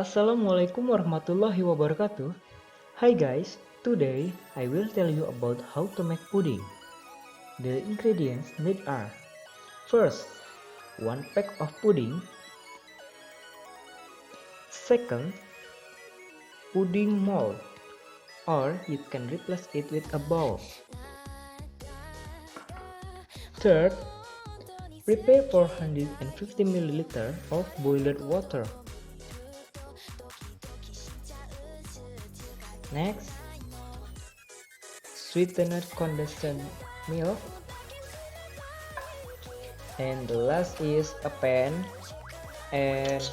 Assalamualaikum warahmatullahi wabarakatuh. Hi guys, today I will tell you about how to make pudding. The ingredients needed are: first, 1 pack of pudding. Second, pudding mold, or you can replace it with a bowl. Third, prepare 450 ml of boiled water. Next, sweetened condensed milk. And the last is a pan and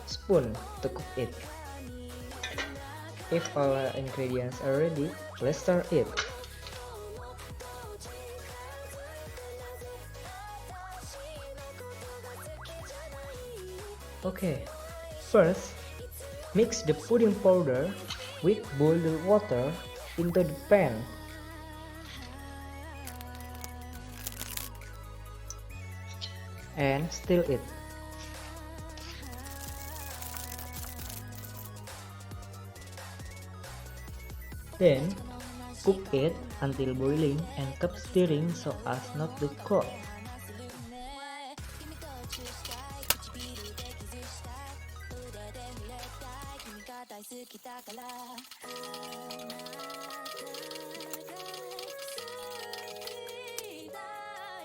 spoon to cook it. If all ingredients are ready, let's start it. Okay, first, mix the pudding powder with boiled water into the pan. And stir it. Then, cook it until boiling and keep stirring so as not to cook.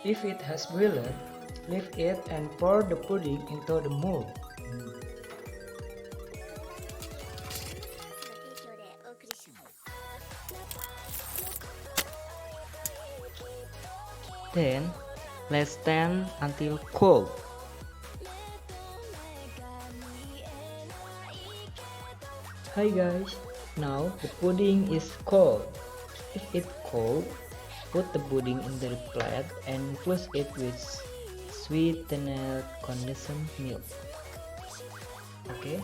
If it has boiled, leave it and pour the pudding into the mold. Then, let's stand until cold. Hi guys, now the pudding is cold. If it's cold, put the pudding in the plate and infuse it with sweetened condensed milk. Okay.